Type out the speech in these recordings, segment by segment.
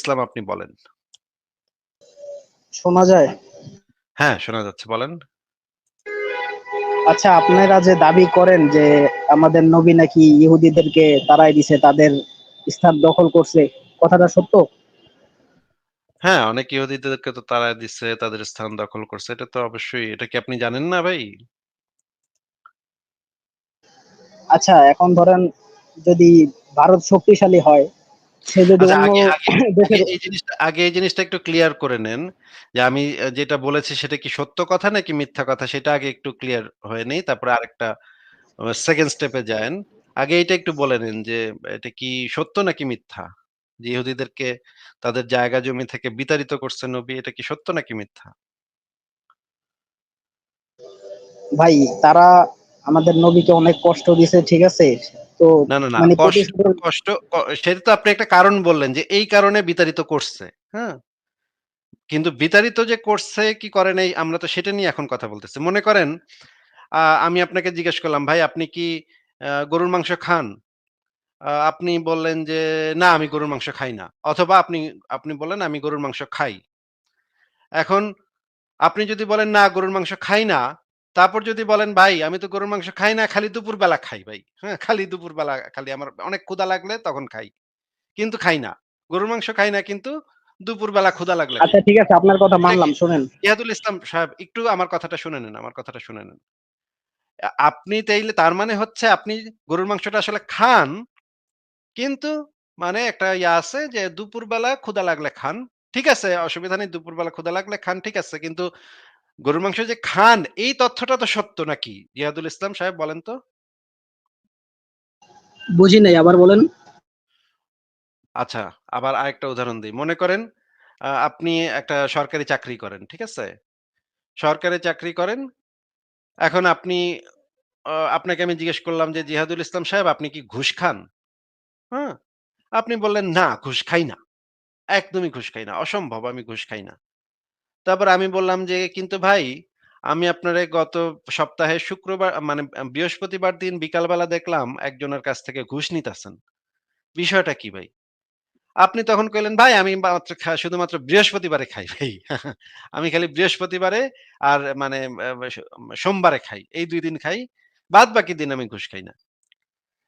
ইসলাম, আপনি বলেন। শোনা যায়? হ্যাঁ, শোনা যাচ্ছে, বলেন। আচ্ছা, আপনারা যে দাবি করেন যে আমাদের নবী নাকি ইহুদিদেরকে তাড়াই দিছে, তাদের স্থান দখল করছে, কথাটা সত্য? হ্যাঁ, অনেক ইহুদিদেরকে তো তাড়ায় দিছে, তাদের স্থান দখল করছে। এটা তো অবশ্যই। এটা কি আপনি জানেন না ভাই? আচ্ছা, এখন ধরেন যদি ভারত শক্তিশালী হয়, সে যদি আচ্ছা, অন্য আগে আগে আগে দেশের। এই জিনিসটা একটু ক্লিয়ার করে নেন যে আমি যেটা বলেছি সেটা কি সত্য কথা নাকি মিথ্যা কথা, সেটা আগে একটু ক্লিয়ার হয়ে নেই। তারপরে আরেকটা সেকেন্ড স্টেপে যায়েন। আগে এইটা একটু বলে নিন যে এটা কি সত্য নাকি মিথ্যা? যে ইহুদিদেরকে তাদের জায়গা জমি থেকে বিতাড়িত করছে নবী, এটা কি সত্য নাকি মিথ্যা? ভাই, তারা আমাদের নবীকে অনেক কষ্ট দিছে, ঠিক আছে? তো না, না, না। মানে কষ্ট প্রতিশোধের। কষ্ট ক সেটা তো আপনি একটা কারণ বললেন যে এই কারণে বিতাড়িত করছে। হ্যাঁ? কিন্তু বিতাড়িত যে করছে কি করে নাই, আমরা তো সেটা নিয়ে এখন কথা বলতেছি। মনে করেন আমি আপনাকে জিজ্ঞেস করলাম, "ভাই আপনি কি গরুর মাংস খান?" আপনি বললেন যে, "না, আমি গরুর মাংস খাই না।" অথবা আপনি আপনি বললেন, "আমি গরুর মাংস খাই।" এখন আপনি যদি বলেন, "না, গরুর মাংস খাই না।" তারপর যদি বলেন, "ভাই আমি তো গরুর মাংস খাই না, খালি দুপুরবেলা খাই ভাই। হ্যাঁ? খালি দুপুরবেলা খালি আমার অনেক ক্ষুধা লাগলে তখন খাই। কিন্তু খাই না। গরুর মাংস খাই না কিন্তু দুপুরবেলা ক্ষুধা লাগলে আচ্ছা, খাই।" ঠিক আছে, আপনার কথা এটা কি? মানলাম, শুনেন। ইহাদুল ইসলাম সাহেব, একটু আমার কথাটা শুনে নেন, আমার কথাটা শুনে নেন। আপনি তাইলে তার মানে হচ্ছে আপনি গরুর মাংসটা আসলে খান, কিন্তু মানে একটা ইয়া আছে যে দুপুরবেলা ক্ষুধা লাগলে খান। ঠিক আছে, অসুবিধা নেই, দুপুরবেলা ক্ষুধা লাগলে খান, ঠিক আছে। কিন্তু গরুর মাংস যে খান এই তথ্যটা তো সত্য নাকি? জিহাদুল ইসলাম সাহেব, বলেন তো? বুঝি নাই, আবার বলেন। আচ্ছা, আবার আরেকটা উদাহরণ দেই। মনে করেন আপনি একটা সরকারি চাকরি করেন, ঠিক আছে? সরকারি চাকরি করেন। এখন আপনাকে আমি জিজ্ঞেস করলাম যে, "জিহাদুল ইসলাম সাহেব, আপনি কি ঘুষ খান?" হ্যাঁ? আপনি বললেন, "না, ঘুষ খাই না। একদমই ঘুষ খাই না। অসম্ভব, আমি ঘুষ খাই না।" তারপর আমি বললাম যে, "কিন্তু ভাই, আমি আপনারে গত সপ্তাহে শুক্রবার মানে বৃহস্পতিবার দিন বিকালবেলা দেখলাম একজনের কাছ থেকে ঘুষ নিতেছেন। বিষয়টা কি ভাই?" আপনি তখন কইলেন, "ভাই আমি মাত্র শুধুমাত্র বৃহস্পতিবারে খাই ভাই। আমি খালি বৃহস্পতিবারে আর মানে সোমবারে খাই। এই ২ দিন খাই। বাদবাকি দিন আমি ঘুষ খাই না।"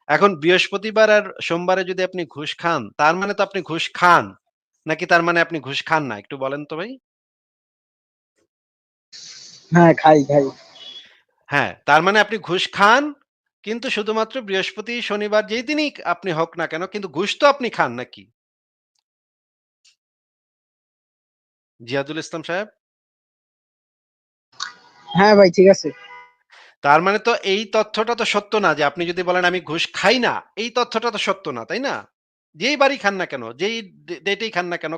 এখন বৃহস্পতিবার আর সোমবারে যদি আপনি ঘুষ খান, তার মানে তো আপনি ঘুষ খান। নাকি তার মানে আপনি ঘুষ খান না? একটু বলেন তো ভাই? হ্যাঁ, খাই খাই। হ্যাঁ, তার মানে আপনি ঘুষ খান, কিন্তু শুধুমাত্র বৃহস্পতি, শনিবার যেই দিনই আপনি হোক না কেন, কিন্তু ঘুষ তো আপনি খান নাকি? জিয়াদুল ইসলাম সাহেব? হ্যাঁ ভাই, ঠিক আছে। তার মানে তো এই তথ্যটা তো সত্য না যে আপনি যদি বলেন আমি ঘুষ খাই না, এই তথ্যটা তো সত্য না, তাই না? যেই বারই খান না কেন, যেই ডেটেই খান না কেন,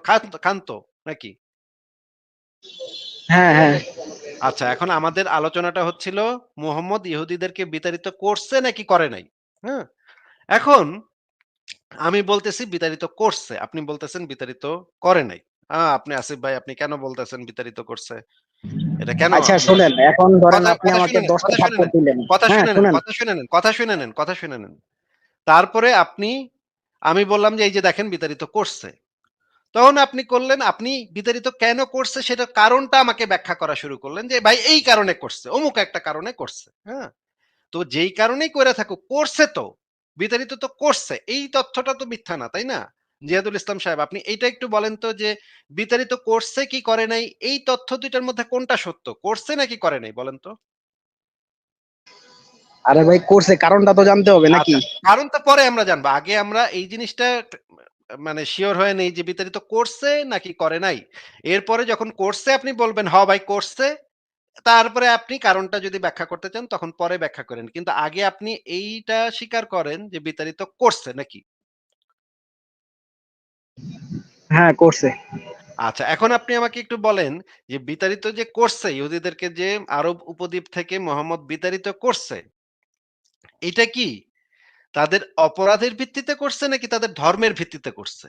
খান তো নাকি? হ্যাঁ, হ্যাঁ। আচ্ছা, এখন আমাদের আলোচনাটা হচ্ছিল মুহাম্মদ ইহুদিদেরকে বিতাড়িত করছে নাকি করে নাই? হ্যাঁ? এখন আমি বলতেছি বিতাড়িত করছে। আপনি বলতেছেন বিতাড়িত করে নাই। আপনি আসিফ ভাই, আপনি কেন বলতেছেন বিতাড়িত করছে? এটা কেন আচ্ছা, আপনি শুনেন, এখন ধরেন কথা আপনি কথা আমাকে শুনে নেন, 10টা কথা শুনে থাপ্পড় নেন, দিলেন। কথা হ্যাঁ, শুনে নেন, শুনেন। কথা শুনে নেন, কথা শুনে নেন, কথা শুনে নেন। তারপরে আমি বললাম যে এই যে দেখেন বিতাড়িত করছে। তখন আপনি করলেন, আপনি বিতাড়িত কেন করছে সেটার কারণটা আমাকে ব্যাখ্যা করা শুরু করলেন যে ভাই এই কারণে করছে, অমুক একটা কারণে করছে। হ্যাঁ? তো যেই কারণেই কইরা থাকুক, করছে তো। বিতাড়িত তো করছে। এই তথ্যটা তো মিথ্যা না, তাই না? জিয়াদুল ইসলাম সাহেব, আপনি এইটা একটু বলেন তো যে বিতাড়িত করছে কি করে নাই? এই তথ্য ২ টার মধ্যে কোনটা সত্য? করছে নাকি করে নাই বলেন তো? আরে ভাই, করছে, কারণটা তো জানতে হবে নাকি? আচ্ছা, কারণ তো পরে আমরা জানবো। আগে আমরা এই জিনিসটা মানে সিওর হয়ে নেই যে বিতাড়িত করছে নাকি করে নাই। এরপরে যখন করছে আপনি বলবেন, "হ ভাই করছে।" তারপরে আপনি কারণটা যদি ব্যাখ্যা করতে চান তখন পরে ব্যাখ্যা করেন। কিন্তু আগে আপনি এইটা স্বীকার করেন যে বিতাড়িত করছে নাকি? হ্যাঁ, করছে। আচ্ছা, এখন আপনি আমাকে একটু বলেন যে বিতাড়িত যে করছে, ইহুদিদেরকে যে আরব উপদ্বীপ থেকে মোহাম্মদ বিতাড়িত করছে, এটা কি তাদের অপরাধের ভিত্তিতে করছে নাকি তাদের ধর্মের ভিত্তিতে করছে?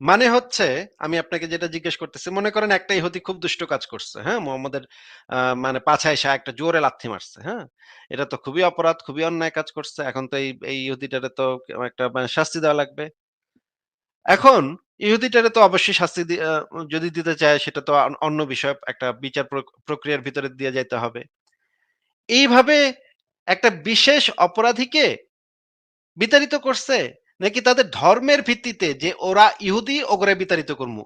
মানে হচ্ছে, আমি আপনাকে যেটা জিজ্ঞেস করতেছি, মনে করেন একটা ইহুদি খুব দুষ্ট কাজ করছে। হ্যাঁ? মুহাম্মদের মানে পাছায় সে একটা জোরে লাথি মারছে। হ্যাঁ? এটা তো খুবই অপরাধ, খুবই অন্যায় কাজ করছে। এখন তো এই ইহুদিটারে তো একটা মানে শাস্তি দেওয়া লাগবে। এখন ইহুদিটারে তো অবশ্যই শাস্তি যদি দিতে চায় সেটা তো অন্য বিষয়। একটা বিচার প্রক্রিয়ার ভিতরে দিয়ে যাইতে হবে। এইভাবে একটা বিশেষ অপরাধীকে বিতাড়িত করছে? নাকি তাদের ধর্মের ভিত্তিতে যে ওরা ইহুদি ওগরে বিতাড়িত করমু?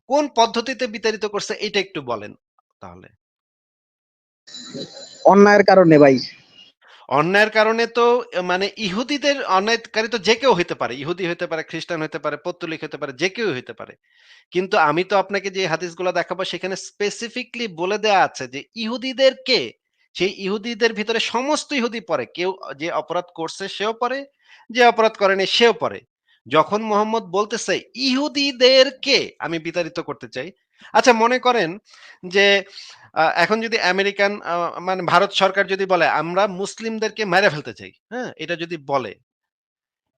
কোন পদ্ধতিতে বিতাড়িত করছে এইটা একটু বলেন তাহলে। অন্যায়ের কারণে ভাই। অন্যায়ের কারণে তো মানে ইহুদিদের অন্যায়কারী তো যে কেউ হইতে পারে। ইহুদি হইতে পারে, খ্রিস্টান হইতে পারে, পৌত্তলিক হইতে পারে, যে কেউ হইতে পারে। কিন্তু আমি তো আপনাকে যে হাদিসগুলো দেখাবো সেখানে স্পেসিফিকলি বলে দেয়া আছে যে ইহুদিদেরকে, সেই ইহুদিদের ভিতরে সমস্ত ইহুদি পড়ে। কেউ যে অপরাধ করছে সেও পড়ে, যে অপরাধ করেনি সেও পড়ে। যখন মোহাম্মদ বলতেছে ইহুদিদেরকে আমি বিতাড়িত করতে চাই। আচ্ছা মনে করেন যে এখন যদি আমেরিকান মানে ভারত সরকার যদি বলে আমরা মুসলিমদেরকে মেরে ফেলতে চাই, হ্যাঁ? এটা যদি বলে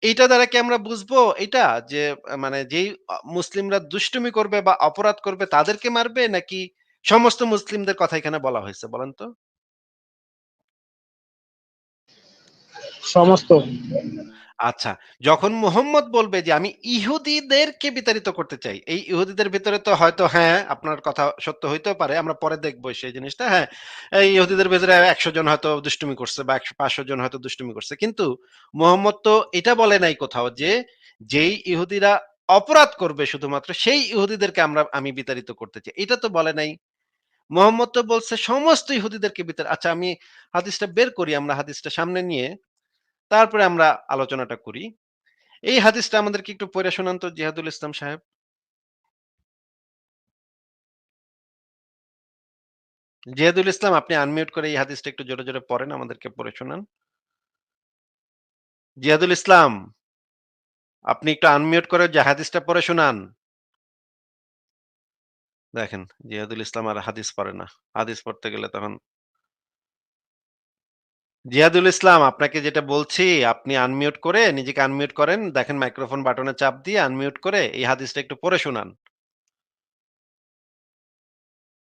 এইটা দ্বারা কি আমরা বুঝবো এটা যে মানে যেই মুসলিমরা দুষ্টুমি করবে বা অপরাধ করবে তাদেরকে মারবে নাকি সমস্ত মুসলিমদের কথা এখানে বলা হয়েছে বলেন তো? সমস্ত। আচ্ছা, যখন মুহাম্মদ বলবে যে আমি ইহুদিদেরকে বিতাড়িত করতে চাই। এই ইহুদিদের ভিতরে তো হয়তো হ্যাঁ, আপনার কথা সত্য হইতেও পারে। আমরা পরে দেখব সেই জিনিসটা। হ্যাঁ, এই ইহুদিদের ভেতরে ১০০ জন হয়তো দুষ্টুমি করছে বা ৫০০ জন হয়তো দুষ্টুমি করছে। কিন্তু মুহাম্মদ তো এটা বলে নাই কোথাও যে, যেই ইহুদিরা অপরাধ করবে শুধুমাত্র সেই ইহুদিদেরকে আমি বিতাড়িত করতে চাই। এটা তো বলে নাই। মুহাম্মদ তো বলছে সমস্ত ইহুদিদেরকে আচ্ছা আমি হাদিসটা বের করি আমরা হাদিসটা সামনে নিয়ে তারপরে আমরা আলোচনাটা করি। এই হাদিসটা আমাদেরকে একটু পইড়া শোনান তো জিহাদুল ইসলাম সাহেব। জিহাদুল ইসলাম আপনি আনমিউট করে এই হাদিসটা একটু জোরে, জোরে পড়েন আমাদেরকে পড়ে শোনান। জিহাদুল ইসলাম আপনি একটু আনমিউট করে যে হাদিসটা পড়ে শোনান। দেখেন জিহাদুল ইসলাম আর হাদিস পড়ে না। হাদিস পড়তে গেলে তখন জিহাদুল ইসলাম আপনাকে যেটা বলছি আপনি আনমিউট করে নিজেকে আনমিউট করেন। দেখেন মাইক্রোফোন বাটনে চাপ দিয়ে আনমিউট করে এই হাদিসটা একটু পড়ে শোনান।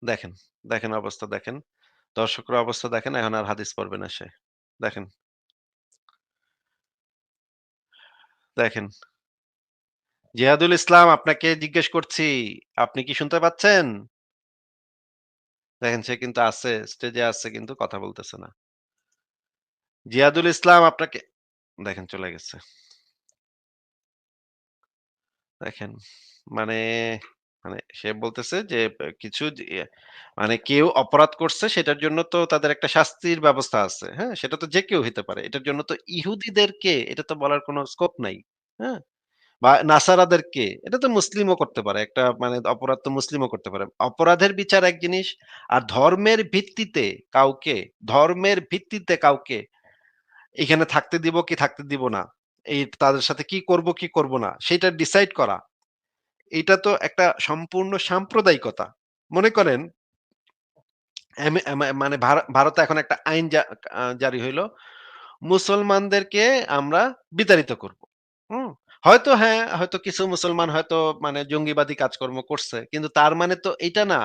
দেখেন, দেখেন অবস্থা দেখেন। দর্শকরা অবস্থা দেখেন এখন আর হাদিস পড়বে না সে। দেখেন, দেখেন। জিহাদুল ইসলাম আপনাকে জিজ্ঞেস করছি, আপনি কি শুনতে পাচ্ছেন? দেখেন সে কিন্তু আছে, স্টেজে আছে কিন্তু কথা বলতেছে না। জিহাদুল ইসলাম আপনাকে দেখেন চলে গেছে। দেখেন মানে, মানে সে বলতেছে যে কিছু মানে কেউ অপরাধ করছে সেটার জন্য তো তাদের একটা শাস্তির ব্যবস্থা আছে। হ্যাঁ? সেটা তো যে কেউ হইতে পারে। এটার জন্য তো ইহুদিদেরকে এটা তো বলার কোন স্কোপ নাই। হ্যাঁ? বা নাসারাদেরকে এটা তো মুসলিমও করতে পারে। একটা মানে অপরাধ তো মুসলিমও করতে পারে। অপরাধের বিচার এক জিনিস আর ধর্মের ভিত্তিতে কাউকে এখানে থাকতে দিব কি থাকতে দিব না। এই তাদের সাথে কি করব কি করব না সেটা ডিসাইড করা। এটা তো একটা সম্পূর্ণ সাম্প্রদায়িকতা। মনে করেন মানে ভারতে এখন একটা আইন জারি হইলো। মুসলমানদেরকে আমরা বিতাড়িত করব। হুম? হয়তো হ্যাঁ, হয়তো কিছু মুসলমান হয়তো মানে জঙ্গিবাদী কাজকর্ম করছে। কিন্তু তার মানে তো এইটা না,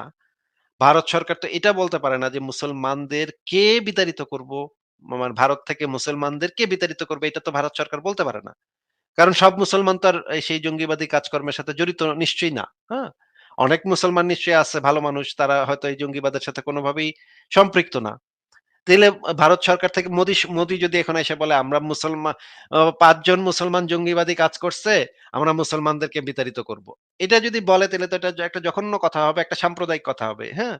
ভারত সরকার তো এটা বলতে পারে না যে মুসলমানদেরকে বিতাড়িত করব। মানে ভারত থেকে মুসলমানদেরকে বিতাড়িত করবে এটা তো ভারত সরকার বলতে পারে না। কারণ সব মুসলমান তো আর সেই জঙ্গিবাদী কাজকর্মের সাথে জড়িত নিশ্চয়ই না। হ্যাঁ? অনেক মুসলমান নিশ্চয়ই আছে ভালো মানুষ। তারা হয়তো এই জঙ্গিবাদের সাথে কোনভাবেই সম্পৃক্ত না। তাইলে ভারত সরকার থেকে মোদি যদি এখন এসে বলে আমরা ৫ জন মুসলমান জঙ্গিবাদী কাজ করছে, আমরা মুসলমানদেরকে বিতাড়িত করব। এটা যদি বলে তাইলে তো এটা একটা জঘন্য কথা হবে, একটা সাম্প্রদায়িক কথা হবে। হ্যাঁ?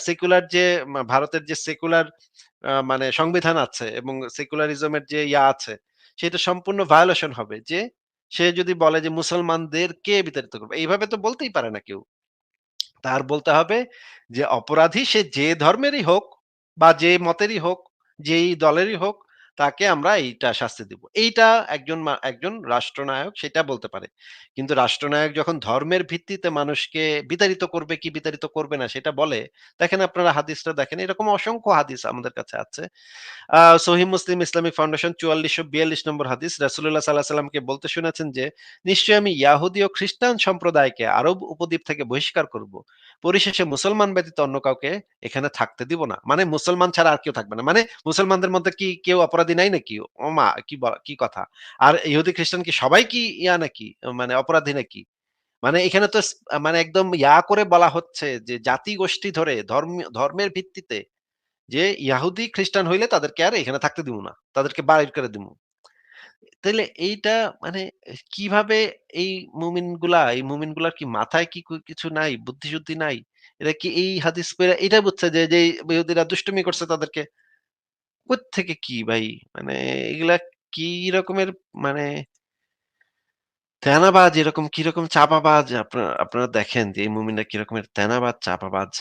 সেকুলার যে ভারতের যে সেকুলার মানে সংবিধান আছে এবং সেকুলারিজম এর যে আছে, সেটা সম্পূর্ণ ভায়োলেশন হবে যে সে যদি বলে যে মুসলমানদেরকে বিতাড়িত করবে। এইভাবে তো বলতেই পারে না কেউ। তার বলতে হবে যে অপরাধী সে যে ধর্মেরই হোক বা যে মতেরই হোক, যেই দলেরই হোক, তাকে আমরা এইটা শাস্তি দিব। এইটা একজন রাষ্ট্রনায়ক সেটা বলতে পারে। কিন্তু রাষ্ট্রনায়ক যখন ধর্মের ভিত্তিতে মানুষকে বিতাড়িত করবে কি বিতাড়িত করবে না সেটা বলে, দেখেন আপনারা হাদিসটা দেখেন এরকম অসংখ্য হাদিস আমাদের কাছে আছে। সহিহ মুসলিম ইসলামিক ফাউন্ডেশন ৪৪৪২ নম্বর হাদিস রাসূলুল্লাহ সাল্লাল্লাহু আলাইহি সাল্লামকে বলতে শুনেছেন যে, "নিশ্চয়ই আমি ইয়াহুদী ও খ্রিস্টান সম্প্রদায়কে আরব উপদ্বীপ থেকে বহিষ্কার করব। পরিশেষে মুসলমান ব্যতীত অন্য কাউকে এখানে থাকতে দিব না।" মানে মুসলমান ছাড়া আর কেউ থাকবে না। মানে মুসলমানদের মধ্যে কি কেউ অপরাধ অপরাধী নাই নাকি? ওমা! কি কথা? আর ইহুদি খ্রিস্টান কি সবাই কি নাকি? মানে অপরাধী নাকি? মানে এখানে তো মানে একদম করে বলা হচ্ছে যে জাতি-গোষ্ঠী ধরে ধর্মের ভিত্তিতে যে ইয়াহুদি খ্রিস্টান হইলে তাদেরকে আর এখানে থাকতে দিমু না। তাদেরকে বাইর করে দিমু। তাইলে এইটা মানে কিভাবে এই মুমিনগুলার কি মাথায় কি কিছু নাই? বুদ্ধি-সুদ্ধি নাই? এরা কি এই হাদিস পইড়া এটা বুঝছে যে ইহুদিরা দুষ্টুমি করছে তাদেরকে কোত্থেকে কি ভাই? মানে এগুলা কি রকমের মানে তেনাবাজ এরকম কিরকম চাপাবাজ আপনারা দেখেন যে এই মুমিনরা কি রকমের তেনাবাজ, চাপাবাজ।